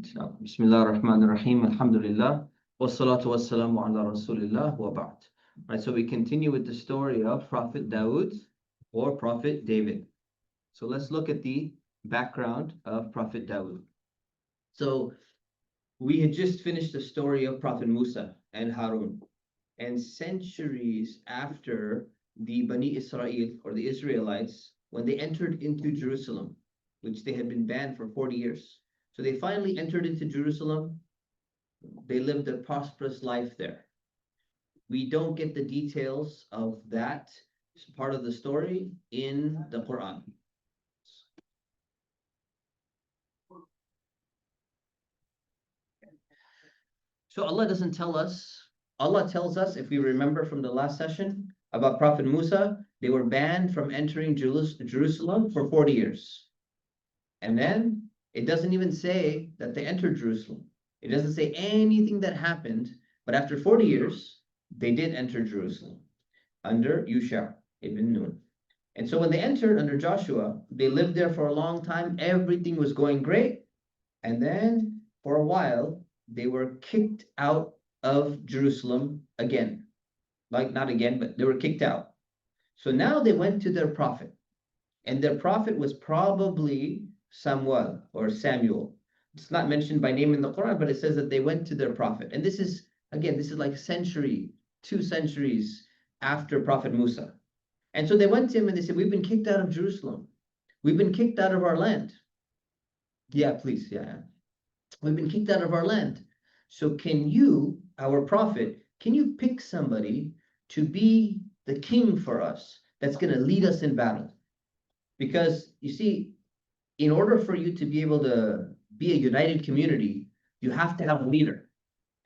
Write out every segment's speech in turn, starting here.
Bismillah ar-Rahman ar-Rahim, alhamdulillah, wassalatu wassalamu ala rasulillah wa ba'd. Right, so we continue with the story of Prophet Dawood or Prophet David. So let's look at the background of Prophet Dawood. So we had just finished the story of Prophet Musa and Harun. And centuries after the Bani Israel or the Israelites, when they entered into Jerusalem, which they had been banned for 40 years. So they finally entered into Jerusalem. They lived a prosperous life there. We don't get the details of that part of the story in the Quran. So Allah doesn't tell us. Allah tells us, if we remember from the last session, about Prophet Musa, they were banned from entering Jerusalem for 40 years. And then it doesn't even say that they entered Jerusalem. It doesn't say anything that happened, but after 40 years, they did enter Jerusalem under Yusha ibn Nun. And so when they entered under Joshua, they lived there for a long time. Everything was going great. And then for a while, they were kicked out of Jerusalem again. Like, not again, but they were kicked out. So now they went to their prophet. And their prophet was probably Samuel or Samuel. It's not mentioned by name in the Quran, but it says that they went to their prophet. And this is, again, this is like a century, 2 centuries after Prophet Musa. And so they went to him and they said, we've been kicked out of Jerusalem. We've been kicked out of our land. Yeah, please, yeah. We've been kicked out of our land. So can you, our prophet, can you pick somebody to be the king for us that's going to lead us in battle? Because you see, in order for you to be able to be a united community, you have to have a leader.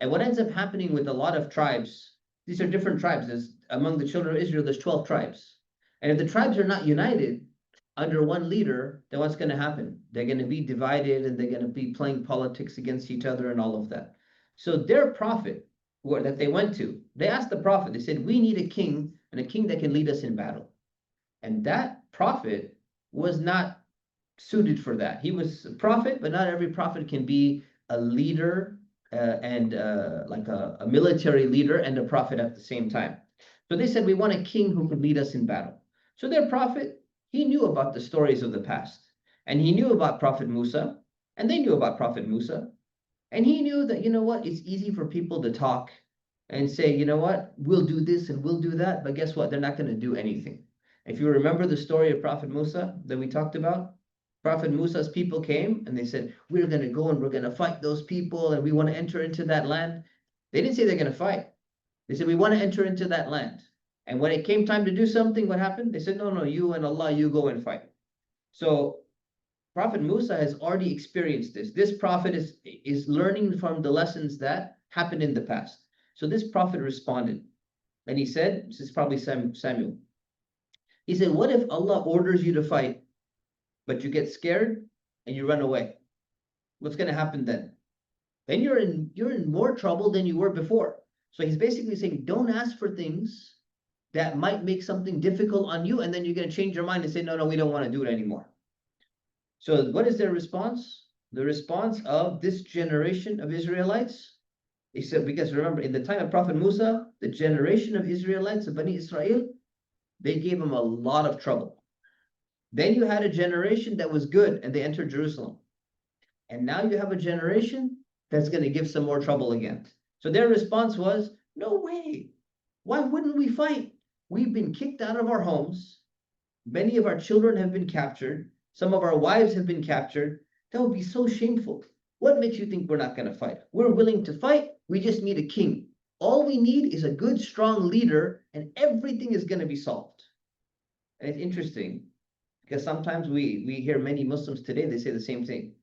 And what ends up happening with a lot of tribes, these are different tribes. There's, among the children of Israel, there's 12 tribes. And if the tribes are not united under one leader, then what's going to happen? They're going to be divided and they're going to be playing politics against each other and all of that. So their prophet that they went to, they asked the prophet, they said, we need a king, and a king that can lead us in battle. And that prophet was not suited for that. He was a prophet, but not every prophet can be a leader and like a military leader and a prophet at the same time. So they said, we want a king who can lead us in battle. So their prophet, he knew about the stories of the past, and he knew about Prophet Musa, and they knew about Prophet Musa, and he knew that, you know what, it's easy for people to talk and say, you know what, we'll do this and we'll do that, but guess what, they're not going to do anything. If you remember the story of Prophet Musa that we talked about, Prophet Musa's people came and they said, we're going to go and we're going to fight those people and we want to enter into that land. They didn't say they're going to fight. They said, we want to enter into that land. And when it came time to do something, what happened? They said, no, you and Allah, you go and fight. So Prophet Musa has already experienced this. This prophet is learning from the lessons that happened in the past. So this prophet responded. And he said, this is probably Samuel. He said, what if Allah orders you to fight, but you get scared and you run away? What's going to happen then? Then you're in more trouble than you were before. So he's basically saying, don't ask for things that might make something difficult on you, and then you're going to change your mind and say, no, we don't want to do it anymore. So what is their response? The response of this generation of Israelites, he said, because remember, in the time of Prophet Musa, the generation of Israelites, of Bani Israel, they gave him a lot of trouble. Then you had a generation that was good and they entered Jerusalem. And now you have a generation that's going to give some more trouble again. So their response was, no way. Why wouldn't we fight? We've been kicked out of our homes. Many of our children have been captured. Some of our wives have been captured. That would be so shameful. What makes you think we're not going to fight? We're willing to fight. We just need a king. All we need is a good, strong leader, and everything is going to be solved. And it's interesting, because sometimes we hear many Muslims today, they say the same thing.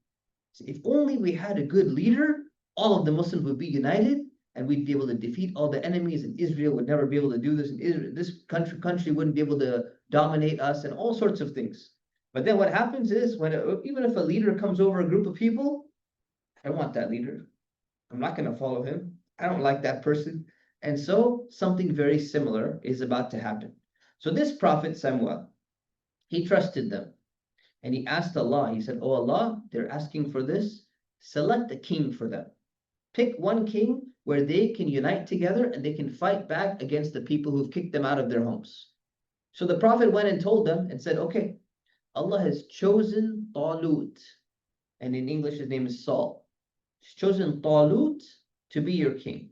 If only we had a good leader, all of the Muslims would be united, and we'd be able to defeat all the enemies, and Israel would never be able to do this, and Israel, this country wouldn't be able to dominate us, and all sorts of things. But then what happens is, even if a leader comes over a group of people, I don't want that leader. I'm not going to follow him. I don't like that person. And so something very similar is about to happen. So this prophet Samuel, he trusted them. And he asked Allah, he said, oh Allah, they're asking for this. select a king for them. Pick one king where they can unite together and they can fight back against the people who've kicked them out of their homes. So the Prophet went and told them and said, okay, Allah has chosen Talut, and in English his name is Saul. He's chosen Talut to be your king.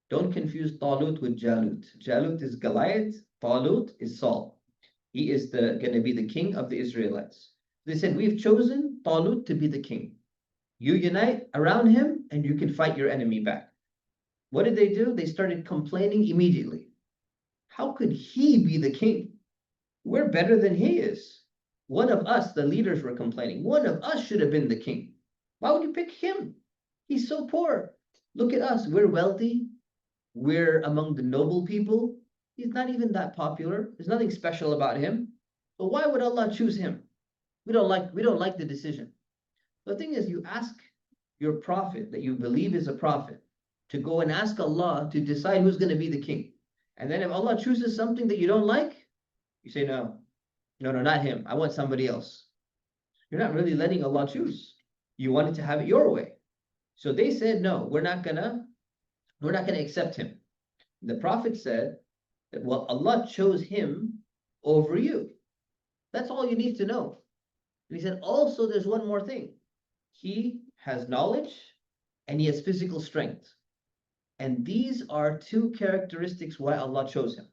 Don't confuse Talut with Jalut. Jalut is Goliath, Talut is Saul. He is going to be the king of the Israelites. They said, we've chosen Talut to be the king. You unite around him and you can fight your enemy back. What did they do? They started complaining immediately. How could he be the king? We're better than he is. One of us, the leaders, were complaining. One of us should have been the king. Why would you pick him? He's so poor. Look at us. We're wealthy. We're among the noble people. He's not even that popular. There's nothing special about him. But why would Allah choose him? We don't like the decision. The thing is, you ask your prophet that you believe is a prophet to go and ask Allah to decide who's going to be the king. And then if Allah chooses something that you don't like, you say, no, not him. I want somebody else. You're not really letting Allah choose. You wanted to have it your way. So they said, no, we're not gonna accept him. The Prophet said that, well, Allah chose him over you. That's all you need to know. And he said, also, there's one more thing. He has knowledge and he has physical strength. And these are two characteristics why Allah chose him.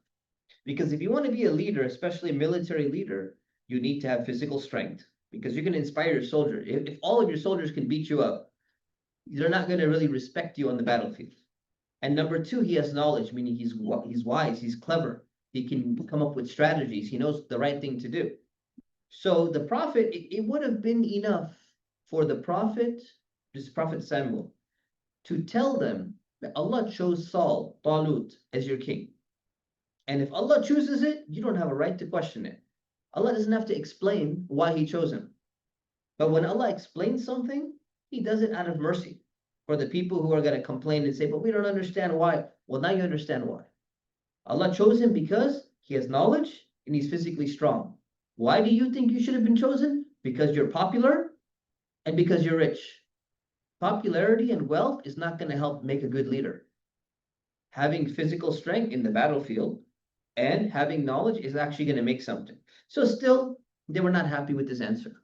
Because if you want to be a leader, especially a military leader, you need to have physical strength because you're going to inspire your soldiers. If all of your soldiers can beat you up, they're not going to really respect you on the battlefield. And number two, he has knowledge, meaning he's wise, he's clever. He can come up with strategies. He knows the right thing to do. So the Prophet, it would have been enough for the Prophet, this Prophet Samuel, to tell them that Allah chose Saul, Talut, as your king. And if Allah chooses it, you don't have a right to question it. Allah doesn't have to explain why he chose him. But when Allah explains something, he does it out of mercy for the people who are going to complain and say, but we don't understand why. Well, now you understand why. Allah chose him because he has knowledge and he's physically strong. Why do you think you should have been chosen? Because you're popular and because you're rich. Popularity and wealth is not going to help make a good leader. Having physical strength in the battlefield and having knowledge is actually going to make something. So still, they were not happy with this answer.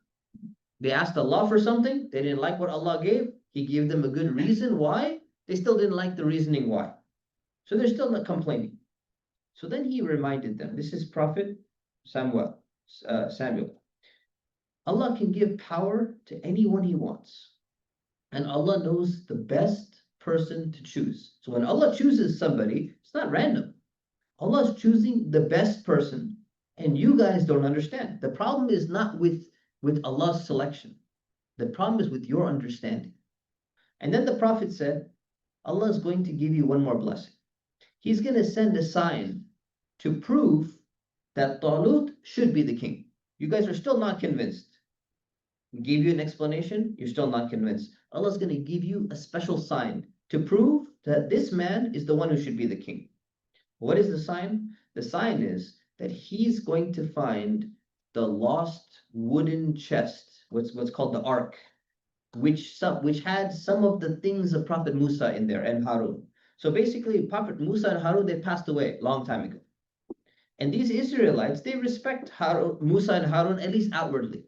They asked Allah for something. They didn't like what Allah gave. He gave them a good reason why. They still didn't like the reasoning why. So they're still not complaining. So then he reminded them, this is Prophet Samuel. Allah can give power to anyone he wants. And Allah knows the best person to choose. So when Allah chooses somebody, it's not random. Allah is choosing the best person. And you guys don't understand. The problem is not with Allah's selection. The problem is with your understanding. And then the Prophet said, Allah is going to give you one more blessing. He's going to send a sign to prove that Talut should be the king. You guys are still not convinced. We gave you an explanation, you're still not convinced. Allah is going to give you a special sign to prove that this man is the one who should be the king. What is the sign? The sign is that he's going to find the lost wooden chest, what's called the Ark, which had some of the things of Prophet Musa in there and Harun. So basically, Prophet Musa and Harun, they passed away a long time ago. And these Israelites, they respect Musa and Harun, at least outwardly.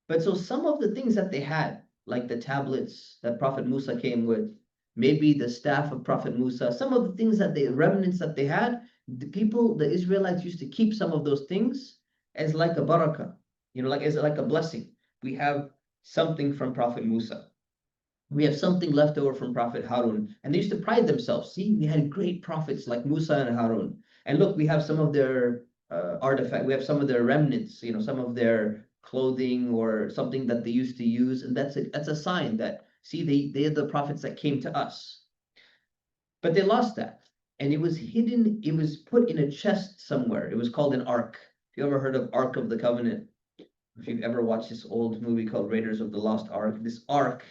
But so some of the things that they had, like the tablets that Prophet Musa came with, maybe the staff of Prophet Musa, some of the things remnants that they had, the Israelites used to keep some of those things as like a barakah, as like a blessing. We have something from Prophet Musa. We have something left over from Prophet Harun. And they used to pride themselves. See, we had great prophets like Musa and Harun. And look, we have some of their artifacts. We have some of their remnants, some of their clothing or something that they used to use. And that's a sign that, see, they are the prophets that came to us. But they lost that. And it was hidden. It was put in a chest somewhere. It was called an Ark. If you ever heard of Ark of the Covenant, if you've ever watched this old movie called Raiders of the Lost Ark, this Ark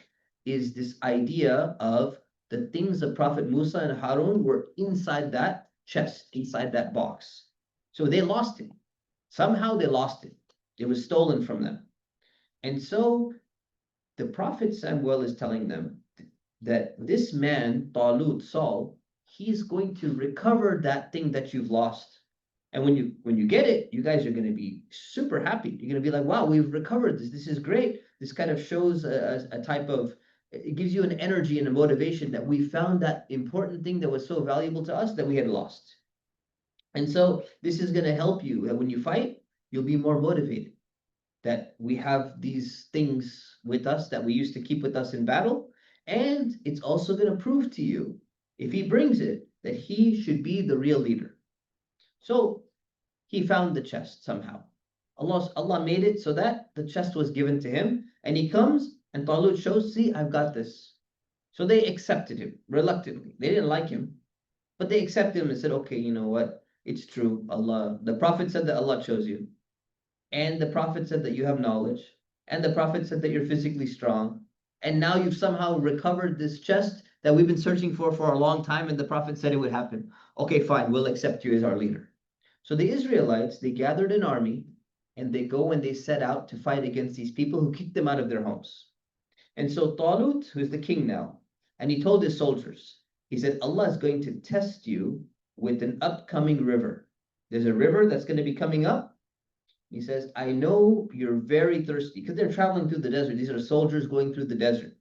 is this idea of the things of Prophet Musa and Harun were inside that chest, inside that box. So they lost it. Somehow they lost it. It was stolen from them. And so the Prophet Samuel is telling them that this man, Talut, Saul, he's going to recover that thing that you've lost. And when you get it, you guys are going to be super happy. You're going to be like, wow, we've recovered this. This is great. This kind of shows a type of, it gives you an energy and a motivation that we found that important thing that was so valuable to us that we had lost. And so this is going to help you that when you fight, you'll be more motivated. That we have these things with us that we used to keep with us in battle. And it's also going to prove to you, if he brings it, that he should be the real leader. So he found the chest somehow. Allah made it so that the chest was given to him, and he comes and Talut shows, see, I've got this. So they accepted him reluctantly. They didn't like him, but they accepted him and said, okay, you know what? It's true. Allah, the Prophet said that Allah chose you. And the Prophet said that you have knowledge. And the Prophet said that you're physically strong. And now you've somehow recovered this chest that we've been searching for a long time, and the Prophet said it would happen. Okay, fine, we'll accept you as our leader. So the Israelites, they gathered an army, and they go and they set out to fight against these people who kicked them out of their homes. And so Talut, who's the king now, and he told his soldiers, he said, Allah is going to test you with an upcoming river. There's a river that's going to be coming up. He says, I know you're very thirsty, because they're traveling through the desert. These are soldiers going through the desert.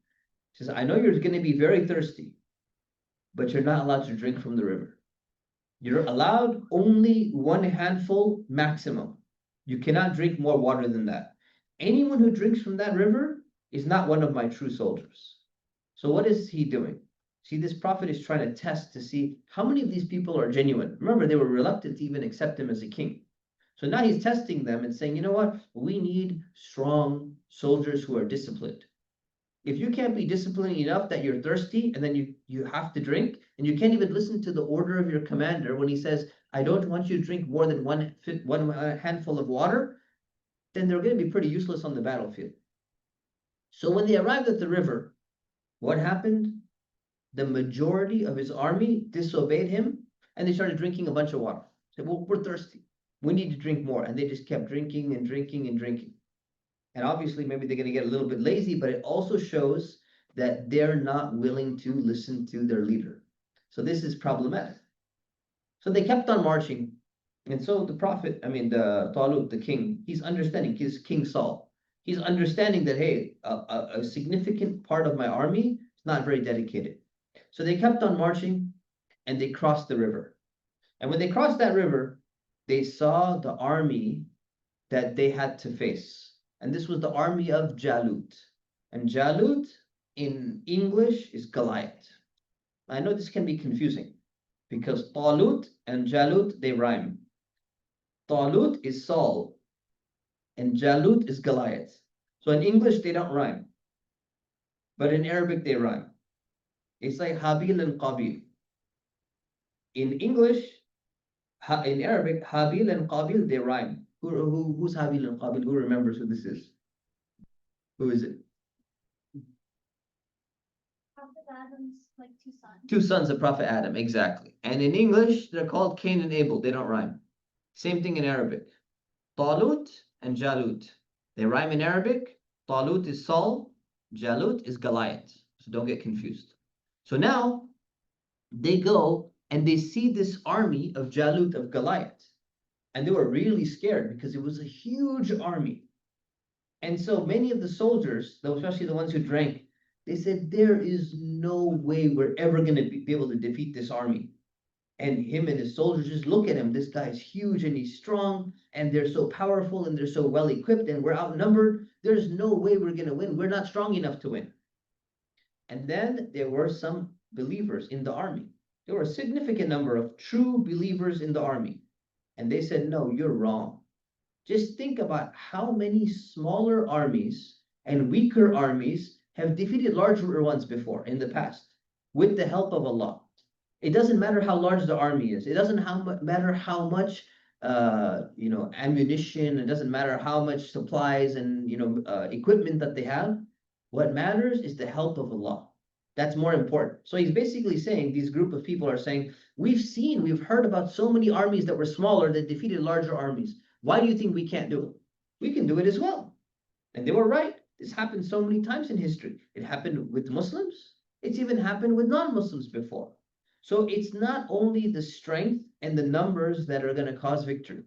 He says, I know you're going to be very thirsty, but you're not allowed to drink from the river. You're allowed only one handful maximum. You cannot drink more water than that. Anyone who drinks from that river is not one of my true soldiers. So what is he doing? See, this prophet is trying to test to see how many of these people are genuine. Remember, they were reluctant to even accept him as a king. So now he's testing them and saying, you know what? We need strong soldiers who are disciplined. If you can't be disciplined enough that you're thirsty and then you have to drink, and you can't even listen to the order of your commander when he says, I don't want you to drink more than one handful of water, then they're going to be pretty useless on the battlefield. So when they arrived at the river, what happened? The majority of his army disobeyed him, and they started drinking a bunch of water. They said, well, we're thirsty. We need to drink more. And they just kept drinking and drinking and drinking. And obviously, maybe they're going to get a little bit lazy, but it also shows that they're not willing to listen to their leader. So this is problematic. So they kept on marching. And so the prophet, the Talut, the king, he's understanding, he's King Saul. He's understanding that, hey, a significant part of my army is not very dedicated. So they kept on marching, and they crossed the river. And when they crossed that river, they saw the army that they had to face. And this was the army of Jalut. And Jalut in English is Goliath. I know this can be confusing because Talut and Jalut, they rhyme. Talut is Saul and Jalut is Goliath. So in English, they don't rhyme. But in Arabic, they rhyme. It's like Habil and Qabil. In English, in Arabic, Habil and Qabil, they rhyme. Who's Habil and Qabil? Who remembers who this is? Who is it? Prophet Adam's like two sons. Two sons of Prophet Adam, exactly. And in English, they're called Cain and Abel. They don't rhyme. Same thing in Arabic. Talut and Jalut. They rhyme in Arabic. Talut is Saul. Jalut is Goliath. So don't get confused. So now they go and they see this army of Jalut, of Goliath. And they were really scared because it was a huge army. And so many of the soldiers, especially the ones who drank, they said, there is no way we're ever going to be able to defeat this army. And him and his soldiers just look at him. This guy's huge and he's strong and they're so powerful and they're so well equipped and we're outnumbered. There's no way we're going to win. We're not strong enough to win. And then there were some believers in the army. There were a significant number of true believers in the army. And they said, no, you're wrong. Just think about how many smaller armies and weaker armies have defeated larger ones before in the past with the help of Allah. It doesn't matter how large the army is. It doesn't matter how much ammunition. It doesn't matter how much supplies and equipment that they have. What matters is the help of Allah. That's more important. So he's basically saying, these group of people are saying, we've heard about so many armies that were smaller that defeated larger armies. Why do you think we can't do it? We can do it as well. And they were right. This happened so many times in history. It happened with Muslims. It's even happened with non-Muslims before. So it's not only the strength and the numbers that are going to cause victory.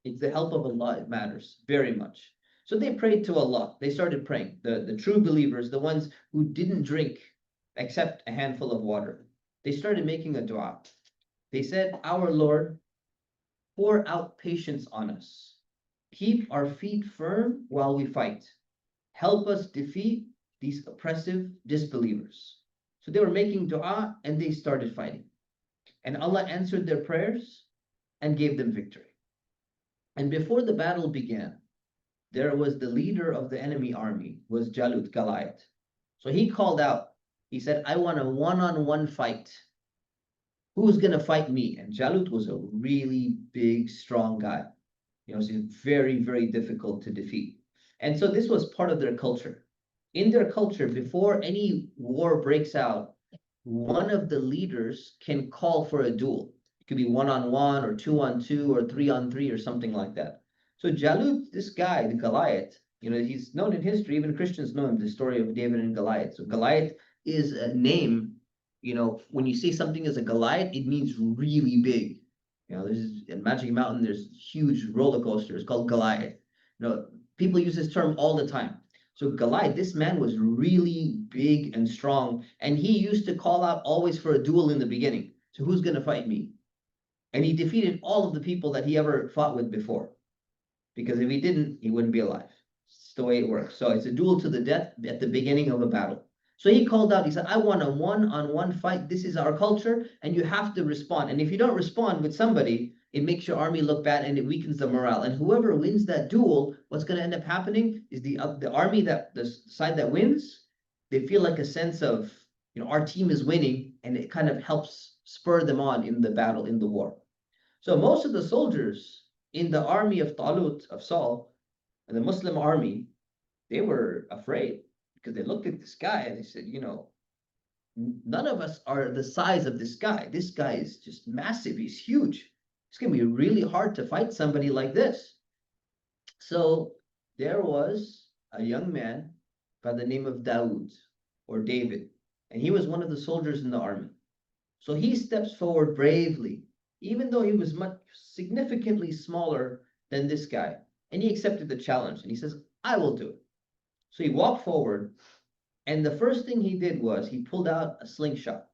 It's the help of Allah. It matters very much. So they prayed to Allah. They started praying. The true believers, the ones who didn't drink except a handful of water, they started making a dua. They said, "Our Lord, pour out patience on us. Keep our feet firm while we fight. Help us defeat these oppressive disbelievers." So they were making dua and they started fighting. And Allah answered their prayers and gave them victory. And before the battle began, there was the leader of the enemy army, was Jalut, Goliath. So he called out, he said, "I want a one-on-one fight. Who's going to fight me?" And Jalut was a really big, strong guy. So it's very, very difficult to defeat. And so this was part of their culture. In their culture, before any war breaks out, one of the leaders can call for a duel. It could be 1-on-1 or 2-on-2 or 3-on-3 or something like that. So Jalut, this guy, the Goliath, he's known in history, even Christians know him, the story of David and Goliath. So Goliath is a name, when you say something is a Goliath, it means really big. There's in Magic Mountain, there's huge roller coasters called Goliath. People use this term all the time. So Goliath, this man was really big and strong, and he used to call out always for a duel in the beginning. So who's going to fight me? And he defeated all of the people that he ever fought with before. Because if he didn't, he wouldn't be alive. It's the way it works. So it's a duel to the death at the beginning of a battle. So he called out, he said, "I want a one-on-one fight. This is our culture, and you have to respond. And if you don't respond with somebody, it makes your army look bad and it weakens the morale. And whoever wins that duel, what's going to end up happening is the army, the side that wins, they feel like a sense of, our team is winning, and it kind of helps spur them on in the battle, in the war." So most of the soldiers in the army of Talut, of Saul, and the Muslim army, they were afraid because they looked at this guy and they said, none of us are the size of this guy. This guy is just massive. He's huge. It's going to be really hard to fight somebody like this. So there was a young man by the name of Dawood, or David, and he was one of the soldiers in the army. So he steps forward bravely, even though he was much significantly smaller than this guy, and he accepted the challenge, and he says, "I will do it." So he walked forward, and the first thing he did was he pulled out a slingshot.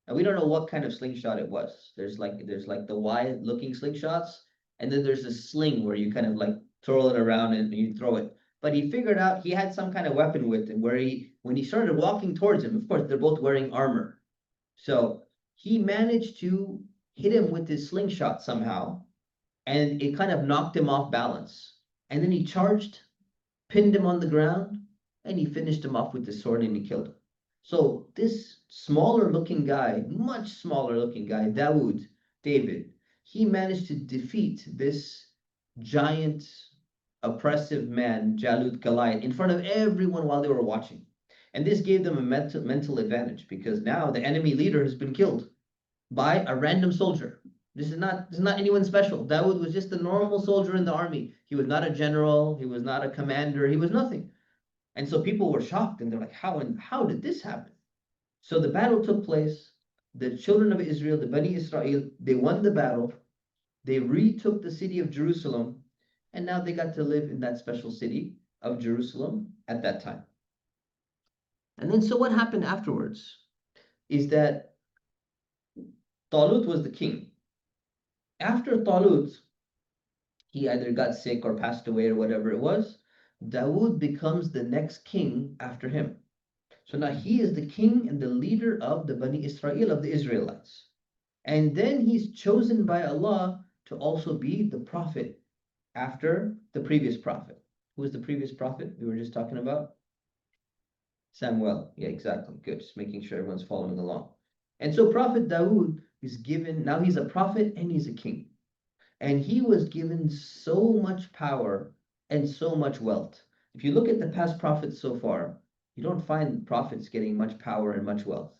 Now we don't know what kind of slingshot it was. There's like the wide-looking slingshots, and then there's a sling where you kind of like throw it around and you throw it. But he figured out he had some kind of weapon with him where when he started walking towards him, of course, they're both wearing armor. So he managed to hit him with his slingshot somehow, and it kind of knocked him off balance. And then he charged, pinned him on the ground, and he finished him off with the sword and he killed him. So this smaller looking guy, much smaller looking guy, David, he managed to defeat this giant, oppressive man, Jalut, Goliath, in front of everyone while they were watching. And this gave them a mental advantage because now the enemy leader has been killed by a random soldier. This is not anyone special. Dawood was just a normal soldier in the army. He was not a general. He was not a commander. He was nothing. And so people were shocked and they're like, how did this happen? So the battle took place. The children of Israel, the Bani Israel, they won the battle. They retook the city of Jerusalem. And now they got to live in that special city of Jerusalem at that time. And then so what happened afterwards is that Talut was the king. After Talut, he either got sick or passed away or whatever it was, Dawood becomes the next king after him. So now he is the king and the leader of the Bani Israel, of the Israelites. And then he's chosen by Allah to also be the prophet after the previous prophet. Who was the previous prophet we were just talking about? Samuel. Yeah, exactly. Good. Just making sure everyone's following along. And so Prophet Dawood is given, now he's a prophet and he's a king. And he was given so much power and so much wealth. If you look at the past prophets so far, you don't find prophets getting much power and much wealth.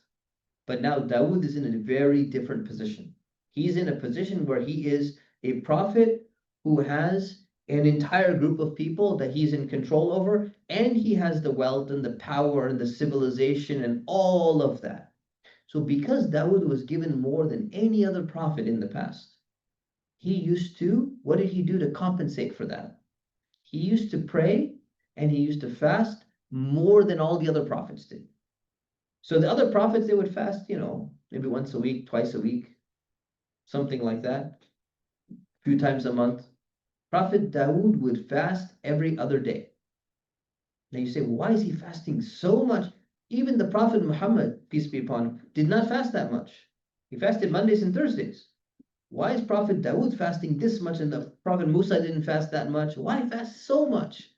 But now Dawood is in a very different position. He's in a position where he is a prophet who has an entire group of people that he's in control over, and he has the wealth and the power and the civilization and all of that. So because Dawood was given more than any other prophet in the past, what did he do to compensate for that? He used to pray and he used to fast more than all the other prophets did. So the other prophets, they would fast, maybe once a week, twice a week, something like that, a few times a month. Prophet Dawood would fast every other day. Now you say, why is he fasting so much? Even the Prophet Muhammad, peace be upon him, did not fast that much. He fasted Mondays and Thursdays. Why is Prophet Dawood fasting this much and the Prophet Musa didn't fast that much? Why fast so much?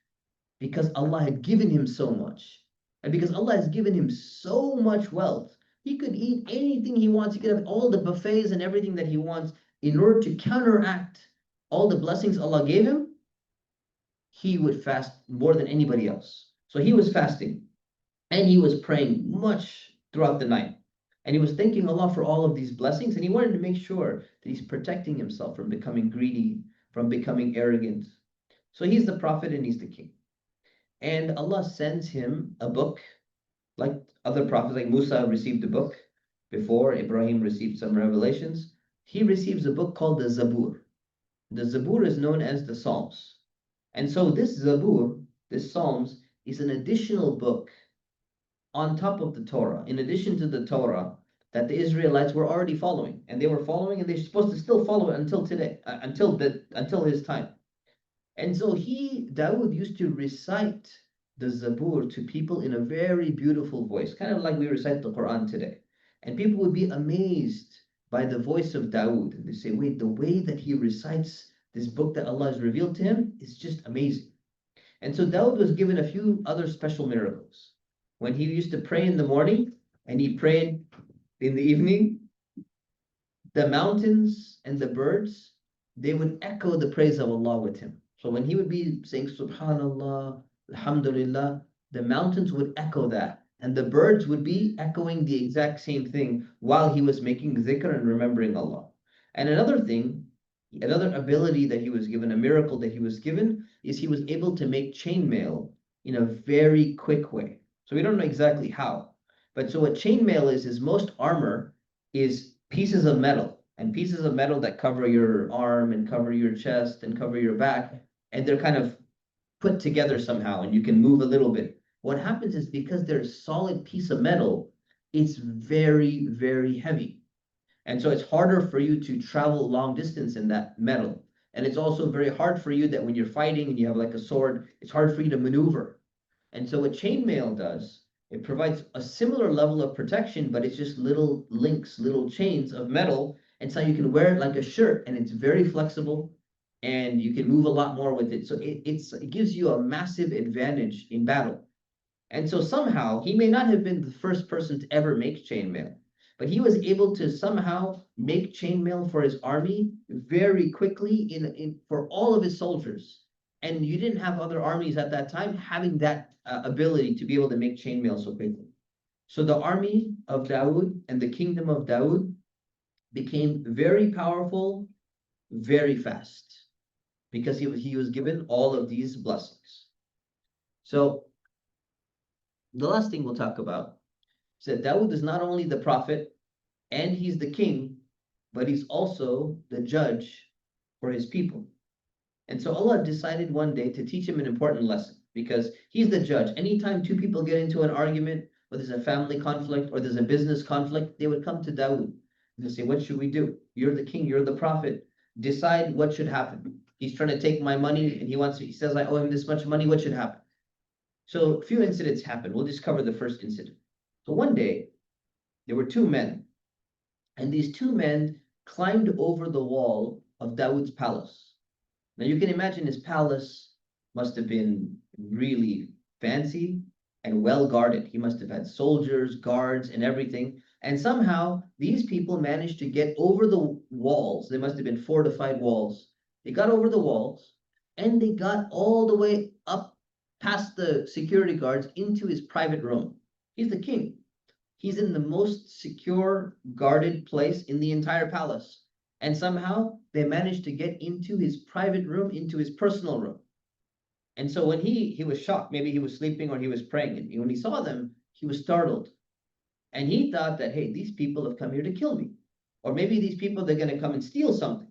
Because Allah had given him so much. And because Allah has given him so much wealth, he could eat anything he wants. He could have all the buffets and everything that he wants. In order to counteract all the blessings Allah gave him, he would fast more than anybody else. So he was fasting and he was praying much throughout the night. And he was thanking Allah for all of these blessings, and he wanted to make sure that he's protecting himself from becoming greedy, from becoming arrogant. So he's the prophet and he's the king. And Allah sends him a book, like other prophets, like Musa received a book before, Ibrahim received some revelations. He receives a book called the Zabur. The Zabur is known as the Psalms. And so this Zabur, this Psalms, is an additional book on top of the Torah, in addition to the Torah that the Israelites were already following. And they were following, and they're supposed to still follow it until today, until his time. And so Dawood used to recite the Zabur to people in a very beautiful voice, kind of like we recite the Quran today. And people would be amazed by the voice of Dawood. And they say, wait, the way that he recites this book that Allah has revealed to him is just amazing. And so Dawood was given a few other special miracles. When he used to pray in the morning and he prayed in the evening, the mountains and the birds, they would echo the praise of Allah with him. So when he would be saying Subhanallah, Alhamdulillah, the mountains would echo that. And the birds would be echoing the exact same thing while he was making zikr and remembering Allah. And another thing, another ability that he was given, a miracle that he was given, is he was able to make chainmail in a very quick way. So we don't know exactly how. But so what chainmail is most armor is pieces of metal, and pieces of metal that cover your arm and cover your chest and cover your back, and they're kind of put together somehow, and you can move a little bit. What happens is because they're a solid piece of metal, it's very, very heavy. And so it's harder for you to travel long distance in that metal. And it's also very hard for you that when you're fighting and you have like a sword, it's hard for you to maneuver. And so what chainmail does, it provides a similar level of protection, but it's just little links, little chains of metal. And so you can wear it like a shirt, and it's very flexible, and you can move a lot more with it. So it gives you a massive advantage in battle. And so somehow he may not have been the first person to ever make chainmail, but he was able to somehow make chainmail for his army very quickly for all of his soldiers. And you didn't have other armies at that time having that ability to be able to make chainmail so quickly. So the army of Dawood and the kingdom of Dawood became very powerful very fast because he was given all of these blessings. So the last thing we'll talk about is that Dawood is not only the prophet and he's the king, but he's also the judge for his people. And so Allah decided one day to teach him an important lesson because he's the judge. Anytime two people get into an argument, or there's a family conflict, or there's a business conflict, they would come to Dawood. They say, what should we do? You're the king, you're the prophet. Decide what should happen. He's trying to take my money and he says I owe him this much money. What should happen? So a few incidents happened. We'll just cover the first incident. So one day, there were two men. And these two men climbed over the wall of Dawood's palace. Now you can imagine his palace must have been really fancy and well guarded. He must have had soldiers, guards, and everything. And somehow these people managed to get over the walls. They must have been fortified walls. They got over the walls and they got all the way up past the security guards into his private room. He's the king. He's in the most secure, guarded place in the entire palace. And somehow they managed to get into his private room, into his personal room. And so when he was shocked, maybe he was sleeping or he was praying, and when he saw them, he was startled. And he thought that, hey, these people have come here to kill me. Or maybe these people, they're going to come and steal something.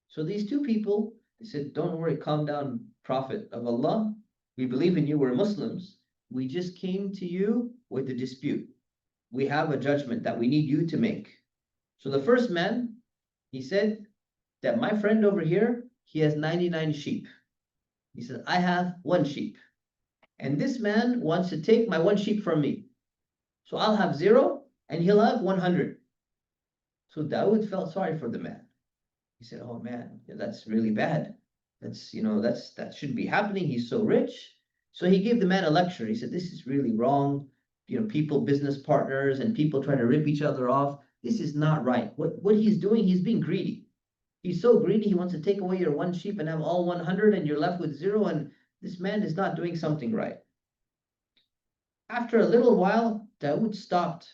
So these two people, they said, don't worry, calm down, Prophet of Allah. We believe in you, we're Muslims. We just came to you with a dispute. We have a judgment that we need you to make. So the first man, he said that my friend over here, he has 99 sheep. He said, I have one sheep. And this man wants to take my one sheep from me. So I'll have 0 and he'll have 100. So Dawood felt sorry for the man. He said, oh man, that's really bad. That shouldn't be happening. He's so rich. So he gave the man a lecture. He said, this is really wrong. People, business partners, and people try to rip each other off. This is not right. What he's doing, he's being greedy. He's so greedy, he wants to take away your one sheep and have all 100 and you're left with 0. And this man is not doing something right. After a little while, Dawood stopped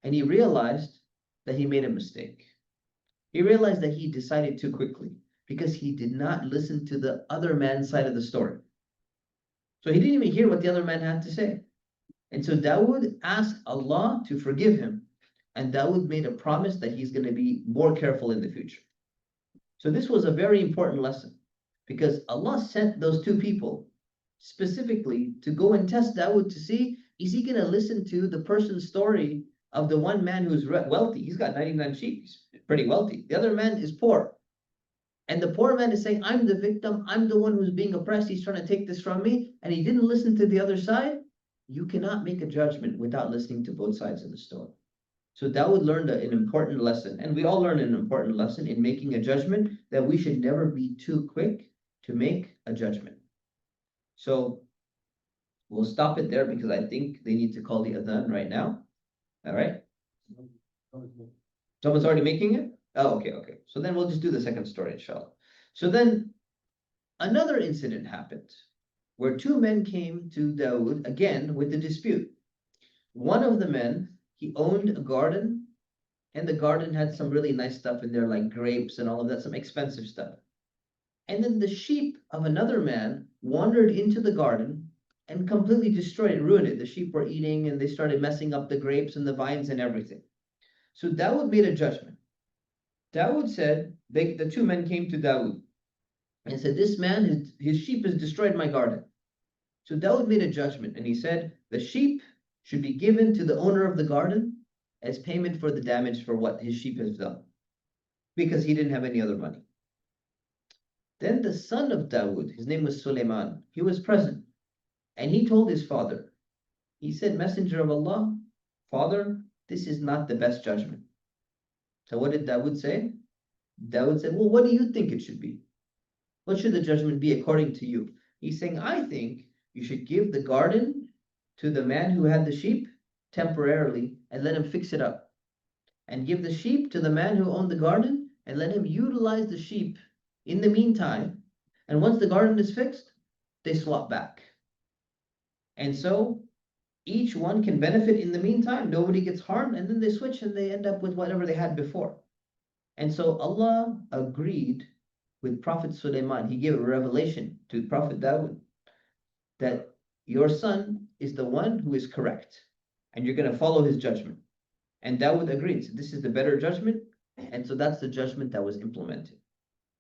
and he realized that he made a mistake. He realized that he decided too quickly because he did not listen to the other man's side of the story. So he didn't even hear what the other man had to say. And so Dawood asked Allah to forgive him. And Dawood made a promise that he's going to be more careful in the future. So this was a very important lesson because Allah sent those two people specifically to go and test Dawood to see, is he going to listen to the person's story of the one man who's wealthy? He's got 99 sheep. He's pretty wealthy. The other man is poor. And the poor man is saying, I'm the victim. I'm the one who's being oppressed. He's trying to take this from me. And he didn't listen to the other side. You cannot make a judgment without listening to both sides of the story. So Dawood learned an important lesson. And we all learn an important lesson in making a judgment, that we should never be too quick to make a judgment. So we'll stop it there because I think they need to call the adhan right now. All right. Someone's already making it? Oh, okay. So then we'll just do the second story, inshallah. So then another incident happened where two men came to Dawood again with a dispute. One of the men, he owned a garden, and the garden had some really nice stuff in there, like grapes and all of that, some expensive stuff. And then the sheep of another man wandered into the garden and completely destroyed it, ruined it. The sheep were eating and they started messing up the grapes and the vines and everything. So Dawood made a judgment. Dawood said, the two men came to Dawood and said, this man, his sheep has destroyed my garden. So Dawood made a judgment and he said, the sheep should be given to the owner of the garden as payment for the damage for what his sheep has done, because he didn't have any other money. Then the son of Dawood, his name was Suleiman, he was present. And he told his father, he said, Messenger of Allah, father, this is not the best judgment. So what did Dawood say? Dawood said, well, what do you think it should be? What should the judgment be according to you? He's saying, I think you should give the garden to the man who had the sheep temporarily and let him fix it up. And give the sheep to the man who owned the garden and let him utilize the sheep in the meantime. And once the garden is fixed, they swap back. And so each one can benefit in the meantime. Nobody gets harmed, and then they switch and they end up with whatever they had before. And so Allah agreed with Prophet Suleiman. He gave a revelation to Prophet Dawood that your son is the one who is correct, and you're going to follow his judgment. And Dawood agreed. So this is the better judgment, and so that's the judgment that was implemented.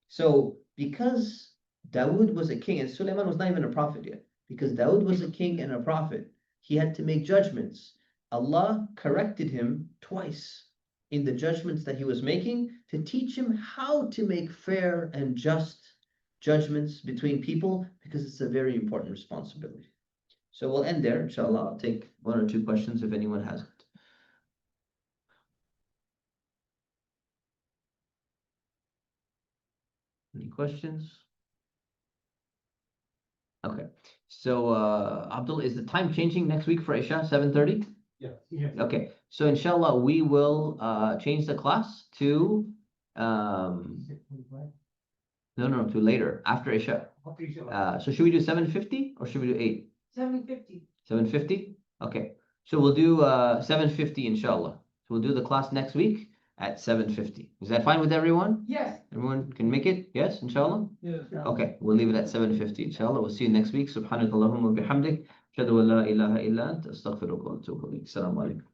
So because Dawood was a king, and Suleiman was not even a prophet yet, because Dawood was a king and a prophet, he had to make judgments. Allah corrected him twice in the judgments that he was making to teach him how to make fair and just judgments between people, because it's a very important responsibility. So we'll end there, inshallah. I'll take one or two questions if anyone has it. Any questions? Okay. So Abdul, is the time changing next week for Isha, 7:30? Yeah. Okay. So inshallah, we will change the class to no, to later, after Isha. So should we do 7:50 or should we do 8? 7:50. 7:50? Okay. So we'll do 7:50 inshallah. So we'll do the class next week. at 7:50. Is that fine with everyone? Yes. Everyone can make it? Yes, inshallah? Yes. Okay, we'll leave it at 7:50 inshallah. We'll see you next week. Subhanakallahumma bihamdik. Ashhadu an la ilaha illa ant. Astaghfiruka wa atubu ilayk. Assalamu alaikum.